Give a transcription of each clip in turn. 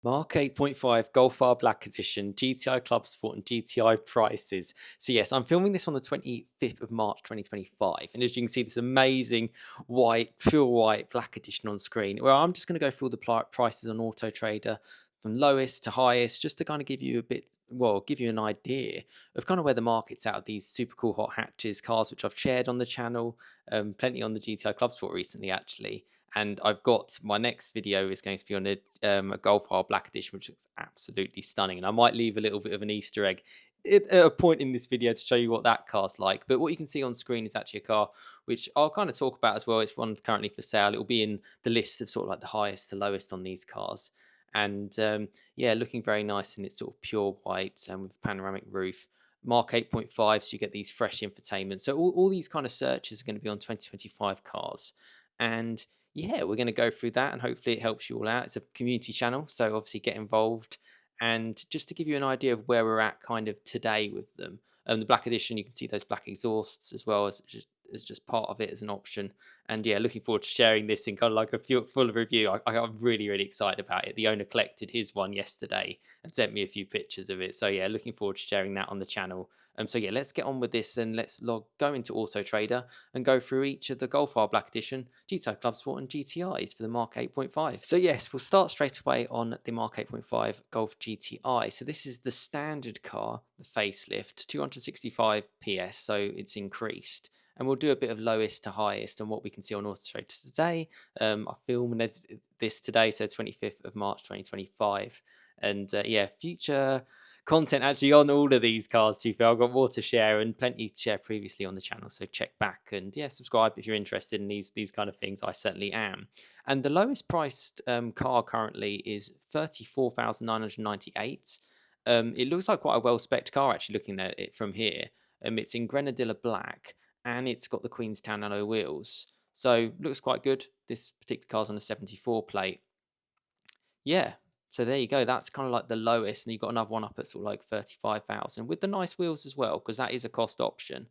Mark 8.5 Golf R Black Edition, GTI Clubsport and GTI Prices. So yes, I'm filming this on the 25th of March 2025. And as you can see, this amazing white, pure white Black Edition on screen. Well, I'm just going to go through all the prices on Auto Trader from lowest to highest, just to kind of give you a bit, well, give you an idea of kind of where the market's at of these super cool hot hatches cars, which I've shared on the channel, plenty on the GTI Clubsport recently, actually. And I've got my next video is going to be on a Golf R Black Edition, which looks absolutely stunning. And I might leave a little bit of an Easter egg at a point in this video to show you what that car's like. But what you can see on screen is actually a car which I'll kind of talk about as well. It's one currently for sale. It will be in the list of sort of like the highest to lowest on these cars. And yeah, looking very nice in its sort of pure white and with panoramic roof. Mark 8.5, so you get these fresh infotainment. So all these kind of searches are going to be on 2025 cars. And yeah, we're going to go through that and hopefully it helps you all out. It's a community channel, so obviously get involved. And just to give you an idea of where we're at kind of today with them, the Black Edition, you can see those black exhausts as well as just part of it as an option. And yeah, looking forward to sharing this in kind of like a full review. I'm really, really excited about it. The owner collected his one yesterday and sent me a few pictures of it. So yeah, looking forward to sharing that on the channel. So yeah, let's get on with this and let's go into Auto Trader and go through each of the Golf R Black Edition, GTI Club Sport and GTIs for the Mark 8.5. So yes, we'll start straight away on the Mark 8.5 Golf GTI. So this is the standard car, the facelift, 265 PS, so it's increased. And we'll do a bit of lowest to highest on what we can see on Auto Trader today. I filmed this today, so 25th of March 2025. And yeah, future content actually on all of these cars too. I've got more to share and plenty to share previously on the channel, so check back and yeah, subscribe if you're interested in these kind of things. I certainly am. And the lowest priced car currently is 34,998. It looks like quite a well spec'd car actually looking at it from here. It's in Grenadilla black and it's got the Queenstown alloy wheels, so looks quite good. This particular car's on a 74 plate. Yeah, so there you go. That's kind of like the lowest, and you've got another one up at sort of like 35,000 with the nice wheels as well, because that is a cost option.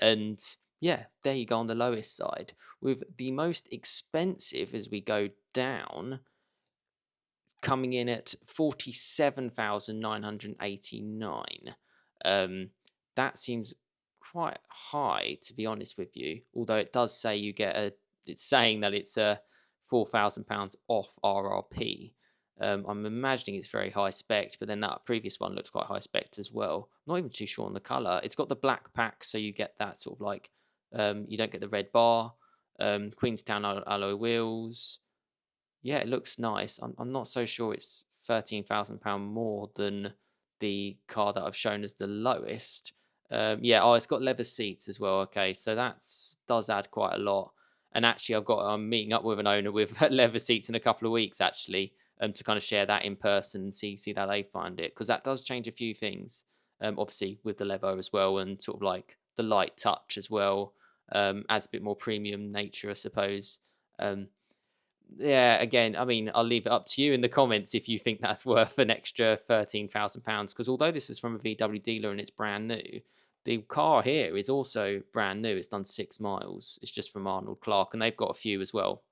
And yeah, there you go on the lowest side. With the most expensive as we go down, coming in at 47,989. That seems quite high, to be honest with you. Although it does say you get it's saying that it's a £4,000 off RRP. I'm imagining it's very high spec, but then that previous one looks quite high spec as well. Not even too sure on the color. It's got the black pack, so you get that sort of like you don't get the red bar. Queenstown alloy wheels. Yeah, it looks nice. I'm not so sure it's £13,000 more than the car that I've shown as the lowest. Yeah, oh, it's got leather seats as well. Okay, so that's does add quite a lot. And actually, I'm meeting up with an owner with leather seats in a couple of weeks actually, to kind of share that in person and see how they find it, because that does change a few things. Obviously with the leather as well, and sort of like the light touch as well, adds a bit more premium nature, I suppose. Yeah, again, I mean, I'll leave it up to you in the comments if you think that's worth an extra £13,000. Because although this is from a VW dealer and it's brand new, the car here is also brand new. It's done 6 miles. It's just from Arnold Clark, and they've got a few as well.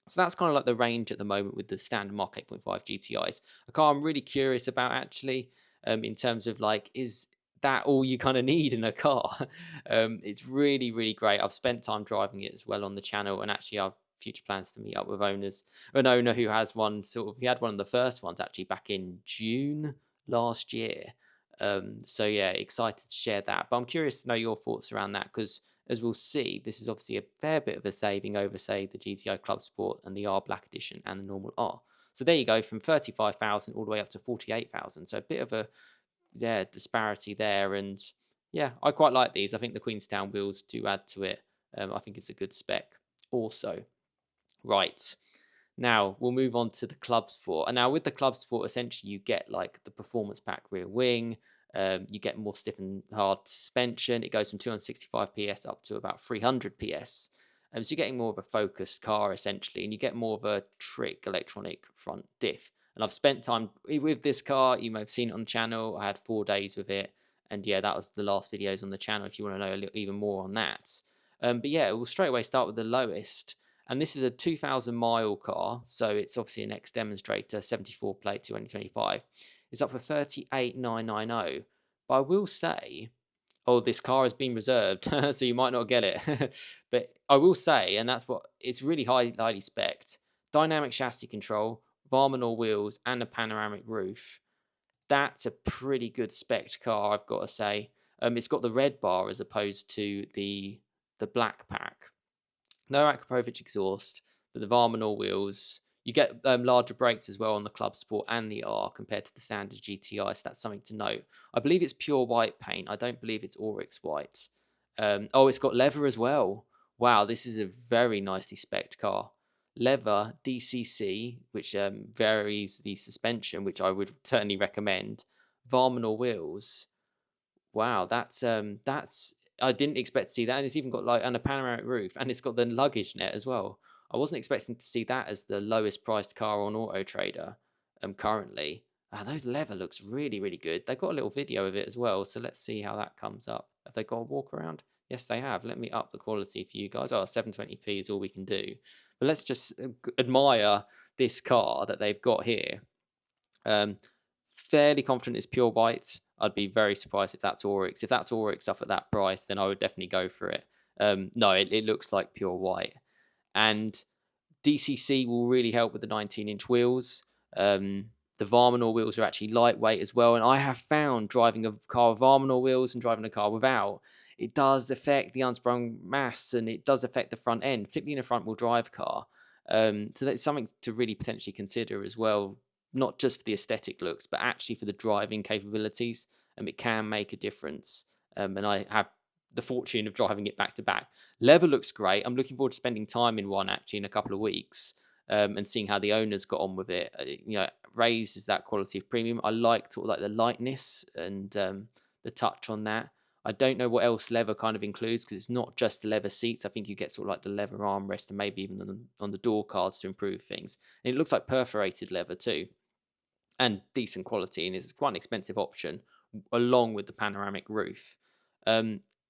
So that's kind of like the range at the moment with the standard Mark 8.5 GTIs. A car I'm really curious about actually, in terms of like, is that all you kind of need in a car? It's really, really great. I've spent time driving it as well on the channel, and actually I've future plans to meet up with an owner who has one he had one of the first ones actually back in June last year. So yeah, excited to share that, but I'm curious to know your thoughts around that, because as we'll see, this is obviously a fair bit of a saving over, say, the GTI Club Sport and the R Black Edition and the normal R. So there you go, from 35,000 all the way up to 48,000. So a bit of a disparity there. And yeah, I quite like these. I think the Queenstown wheels do add to it. I think it's a good spec also. Right. Now we'll move on to the Club Sport. And now with the Club Sport, essentially you get like the performance pack rear wing. You get more stiff and hard suspension. It goes from 265 PS up to about 300 PS. So you're getting more of a focused car essentially, and you get more of a trick electronic front diff. And I've spent time with this car. You may have seen it on the channel. I had 4 days with it. And yeah, that was the last videos on the channel if you want to know a little even more on that. But yeah, we'll straight away start with the lowest. And this is a 2,000-mile car, so it's obviously an ex-demonstrator, 74 plate, 2025. It's up for 38,990. But I will say, oh, this car has been reserved, so you might not get it. But I will say, and that's what it's really highly spec'd: dynamic chassis control, Varminor wheels, and a panoramic roof. That's a pretty good spec'd car, I've got to say. It's got the red bar as opposed to the black pack. No Akrapovic exhaust, but the Varminor wheels. You get larger brakes as well on the Club Sport and the R compared to the standard GTI, so that's something to note. I believe it's pure white paint. I don't believe it's Oryx white. Oh, it's got leather as well. Wow, this is a very nicely spec'd car. Leather, DCC, which varies the suspension, which I would certainly recommend. Varminor wheels. Wow, that's I didn't expect to see that, and it's even got like and a panoramic roof, and it's got the luggage net as well. I wasn't expecting to see that as the lowest priced car on Auto Trader currently. Those leather looks really, really good. They've got a little video of it as well, so let's see how that comes up. Have they got a walk around? Yes, they have. Let me up the quality for you guys. Oh, 720p is all we can do. But let's just admire this car that they've got here. Um, Fairly confident it's pure white. I'd be very surprised if that's Oryx. If that's Oryx up at that price, then I would definitely go for it. No, it looks like pure white. And DCC will really help with the 19-inch wheels. The Varminor wheels are actually lightweight as well. And I have found driving a car with Varminor wheels and driving a car without, it does affect the unsprung mass and it does affect the front end, particularly in a front-wheel drive car. So that's something to really potentially consider as well, not just for the aesthetic looks, but actually for the driving capabilities. It can make a difference. And I have the fortune of driving it back to back. Leather looks great. I'm looking forward to spending time in one actually in a couple of weeks and seeing how the owners got on with it. Raises that quality of premium. I like sort of like the lightness and the touch on that. I don't know what else leather kind of includes because it's not just the leather seats. I think you get sort of like the leather armrest and maybe even on the door cards to improve things. And it looks like perforated leather too, and decent quality, and it's quite an expensive option along with the panoramic roof.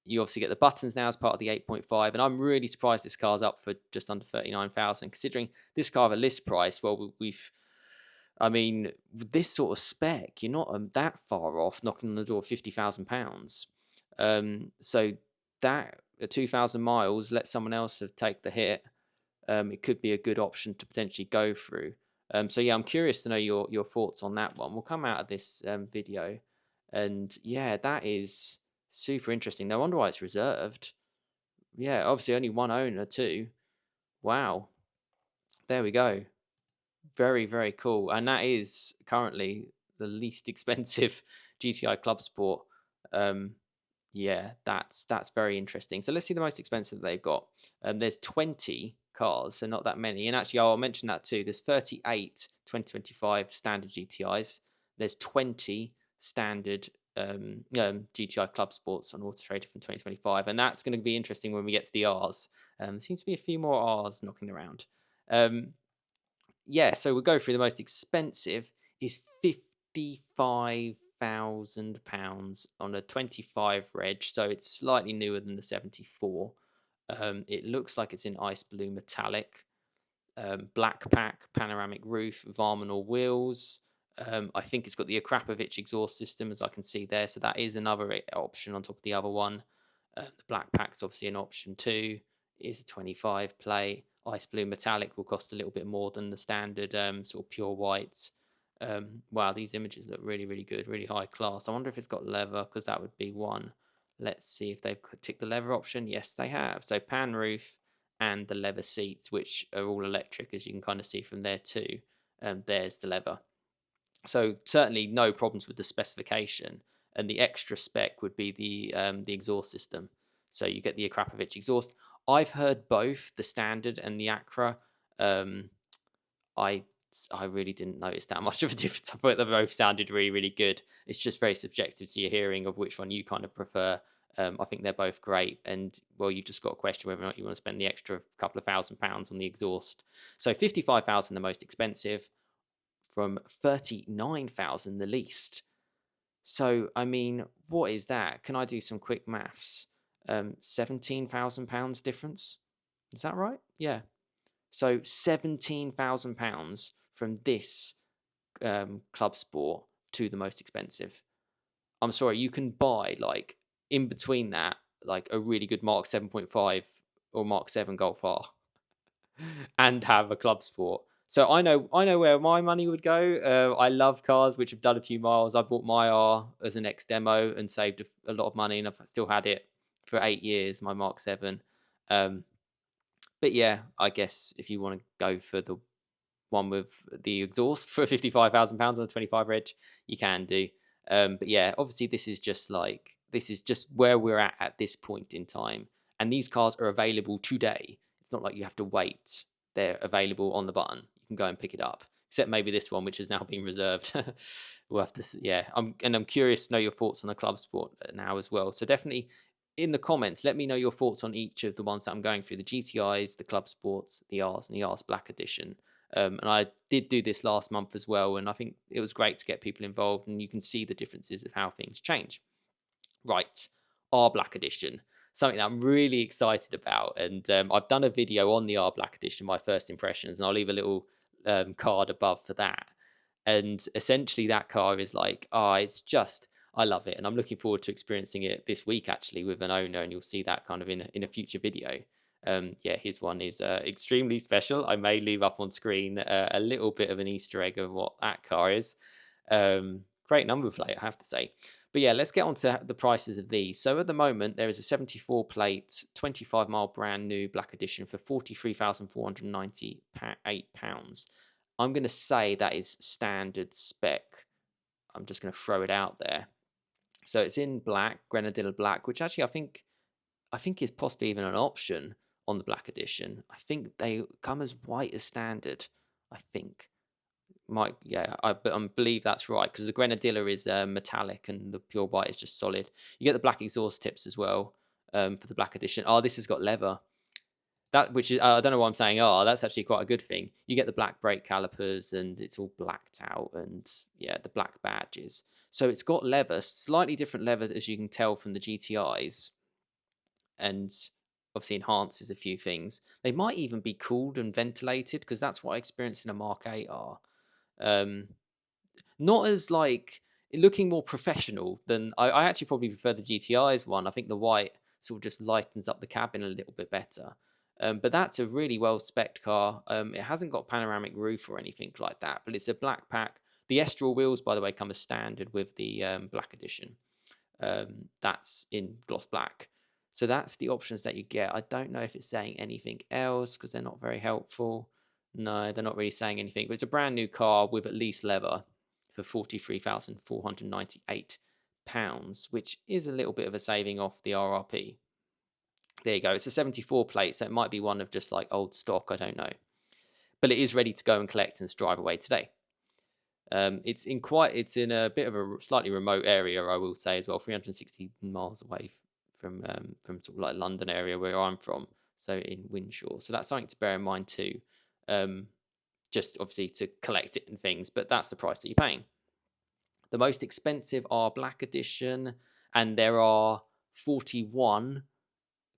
You obviously get the buttons now as part of the 8.5, and I'm really surprised this car's up for just under 39,000, considering this car at a list price. Well, I mean, with this sort of spec, you're not that far off knocking on the door of £50,000. So that at 2,000 miles, let someone else have take the hit. It could be a good option to potentially go through. So yeah, I'm curious to know your thoughts on that one. We'll come out of this video, and yeah, that is super interesting. No wonder why it's reserved. Yeah, obviously only one owner too. Wow, there we go. Very, very cool. And that is currently the least expensive GTI Clubsport. Yeah, that's very interesting. So let's see the most expensive they've got. There's 20 cars, so not that many. And actually, I'll mention that too. There's 38 2025 standard GTIs. There's 20 standard GTI Club Sports on Auto Trader from 2025. And that's going to be interesting when we get to the Rs. There seems to be a few more Rs knocking around. Yeah, so we'll go through the most expensive is £55,000 on a 25 reg, so it's slightly newer than the 74. It looks like it's in ice blue metallic, black pack, panoramic roof, Varminor wheels. I think it's got the Akrapovic exhaust system, as I can see there, so that is another option on top of the other one. The black pack's obviously an option too. It is a 25 plate. Ice blue metallic will cost a little bit more than the standard sort of pure whites. Wow, these images look really, really good, really high class. I wonder if it's got leather, because that would be one. Let's see if they've ticked the leather option. Yes, they have. So pan roof and the leather seats, which are all electric, as you can kind of see from there too. There's the leather. So certainly no problems with the specification. And the extra spec would be the exhaust system. So you get the Akrapovic exhaust. I've heard both the standard and the Acra. I really didn't notice that much of a difference. I thought they both sounded really, really good. It's just very subjective to your hearing of which one you kind of prefer. I think they're both great. And, well, you just got to question whether or not you want to spend the extra couple of £1,000 on the exhaust. So 55,000 the most expensive, from 39,000 the least. So, I mean, what is that? Can I do some quick maths? £17,000 difference. Is that right? Yeah. So £17,000 from this club sport to the most expensive. I'm sorry, you can buy like in between that, like a really good Mark 7.5 or Mark 7 Golf R and have a club sport. So I know where my money would go. I love cars which have done a few miles. I bought my R as an ex demo and saved a lot of money, and I've still had it for 8 years. My Mark 7. Um, but yeah, I guess if you want to go for the one with the exhaust for £55,000 on a 25 reg, you can do. But yeah, obviously this is just where we're at this point in time, and these cars are available today. It's not like you have to wait; they're available on the button. You can go and pick it up. Except maybe this one, which has now been reserved. We'll have to see. Yeah, I'm curious to know your thoughts on the club sport now as well. So definitely in the comments, let me know your thoughts on each of the ones that I'm going through: the GTIs, the club sports, the Rs, and the Rs Black Edition. And I did do this last month as well, and I think it was great to get people involved, and you can see the differences of how things change. Right, R Black Edition, something that I'm really excited about, and I've done a video on the R Black Edition, my first impressions, and I'll leave a little card above for that. And essentially, that car is like, it's just, I love it, and I'm looking forward to experiencing it this week actually with an owner, and you'll see that kind of in a future video. Yeah, his one is extremely special. I may leave up on screen a little bit of an Easter egg of what that car is. Great number plate, I have to say. But yeah, let's get on to the prices of these. So at the moment, there is a 74 plate, 25-mile brand new Black Edition for £43,498. I'm going to say that is standard spec. I'm just going to throw it out there. So it's in black, Grenadilla black, which actually I think is possibly even an option on the Black Edition. I think they come as white as standard. I think. I believe that's right because the Grenadilla is metallic and the pure white is just solid. You get the black exhaust tips as well for the Black Edition. Oh, this has got leather. That which is I don't know why I'm saying. Oh, that's actually quite a good thing. You get the black brake calipers and it's all blacked out, and yeah, the black badges. So it's got leather, slightly different leather as you can tell from the GTIs, and obviously enhances a few things. They might even be cooled and ventilated because that's what I experienced in a Mark 8R. Um, Not as like looking more professional than I actually probably prefer the GTI's one. I think the white sort of just lightens up the cabin a little bit better. But that's a really well spec'd car. It hasn't got panoramic roof or anything like that, but it's a black pack. The Estral wheels, by the way, come as standard with the Black Edition. That's in gloss black. So that's the options that you get. I don't know if it's saying anything else because they're not very helpful. No, they're not really saying anything. But it's a brand new car with at least leather for £43,498, which is a little bit of a saving off the RRP. There you go. It's a 74 plate, so it might be one of just like old stock. I don't know. But it is ready to go and collect and drive away today. It's in a bit of a slightly remote area, I will say as well, 360 miles away from sort of like London area where I'm from, so in Winshaw. So that's something to bear in mind too. Just obviously to collect it and things, but that's the price that you're paying. The most expensive are Black Edition, and there are 41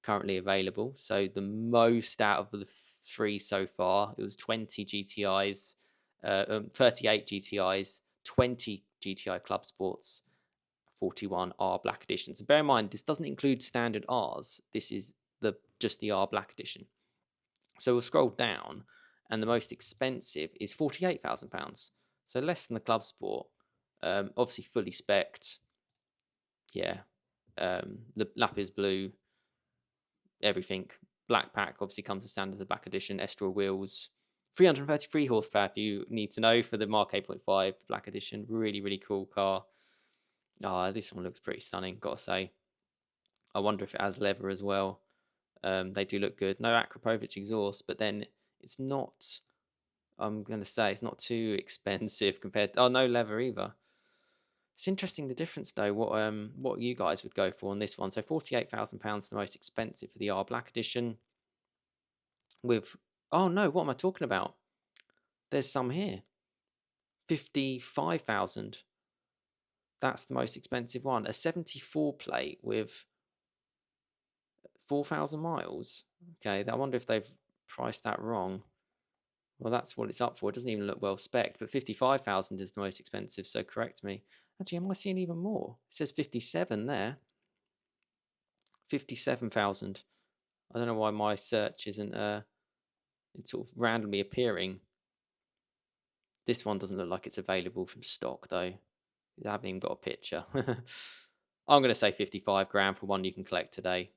currently available. So the most out of the three so far, it was 20 GTIs, 38 GTIs, 20 GTI Club Sports, 41 R Black Editions. And bear in mind, this doesn't include standard Rs. This is just the R Black Edition. So we'll scroll down, and the most expensive is £48,000. So less than the Club Sport. Obviously fully spec'd. Yeah. The lapis blue. Everything. Black pack obviously comes as standard, the Black Edition. Estral wheels. 333 horsepower if you need to know for the Mark 8.5 Black Edition. Really, really cool car. This one looks pretty stunning, gotta say. I wonder if it has leather as well. They do look good. No Akrapovic exhaust, but then it's not, I'm going to say, it's not too expensive compared to, no leather either. It's interesting the difference though, what you guys would go for on this one. So £48,000, the most expensive for the R Black Edition with, oh no, what am I talking about? There's some here. 55,000. That's the most expensive one. A 74 plate with 4,000 miles. Okay, I wonder if they've priced that wrong. Well, that's what it's up for. It doesn't even look well spec'd, but 55,000 is the most expensive, so correct me. Actually, am I seeing even more? It says 57 there. 57,000. I don't know why my search isn't it's sort of randomly appearing. This one doesn't look like it's available from stock though. I haven't even got a picture. I'm going to say 55 grand for one you can collect today.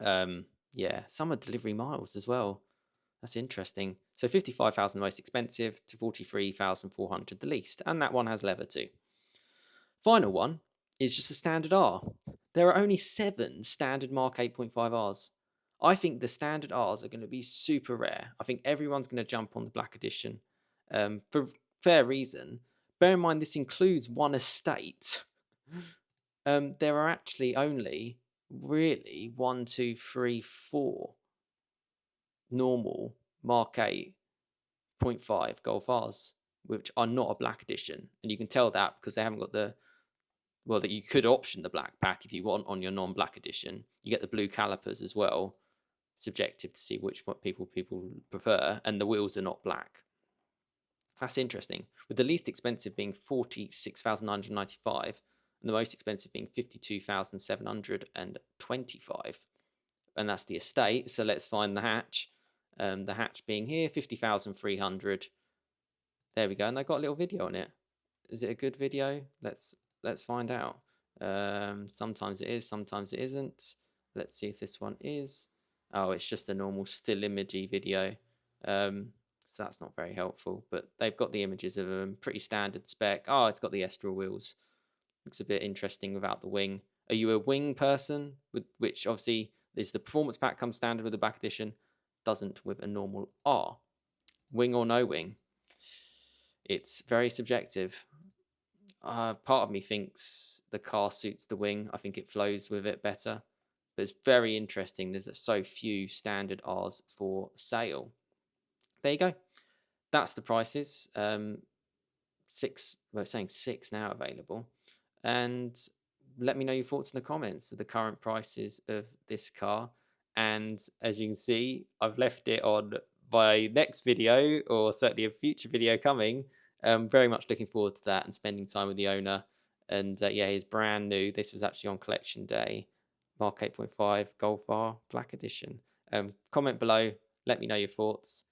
Yeah, some are delivery miles as well. That's interesting. So 55,000 most expensive to 43,400 the least, and that one has leather too. Final one is just a standard R. There are only 7 standard Mark 8.5 Rs. I think the standard Rs are going to be super rare. I think everyone's going to jump on the black edition for fair reason. Bear in mind, this includes one estate. There are actually only really 1, 2, 3, 4 normal Mark 8.5 Golf Rs, which are not a black edition. And you can tell that because they haven't got the, well, that you could option the black pack if you want on your non-black edition. You get the blue calipers as well. Subjective to see what people prefer, and the wheels are not black. That's interesting. With the least expensive being 46,995 and the most expensive being 52,725. And that's the estate. So let's find the hatch. The hatch being here, 50,300. There we go. And they got a little video on it. Is it a good video? Let's find out. Sometimes it is, sometimes it isn't. Let's see if this one is. Oh, it's just a normal still imagey video. So that's not very helpful, but they've got the images of them. Pretty standard spec. Oh, it's got the Estra wheels. Looks a bit interesting without the wing. Are you a wing person? With which obviously is the performance pack comes standard with the back edition, doesn't with a normal R. Wing or no wing? It's very subjective. Part of me thinks the car suits the wing. I think it flows with it better. But it's very interesting. There's so few standard Rs for sale. There you go. That's the prices. 6, we're saying 6 now available. And let me know your thoughts in the comments of the current prices of this car. And as you can see, I've left it on my next video, or certainly a future video coming. Very much looking forward to that and spending time with the owner. And yeah, he's brand new. This was actually on collection day. Mark 8.5 Golf R Black Edition. Comment below. Let me know your thoughts.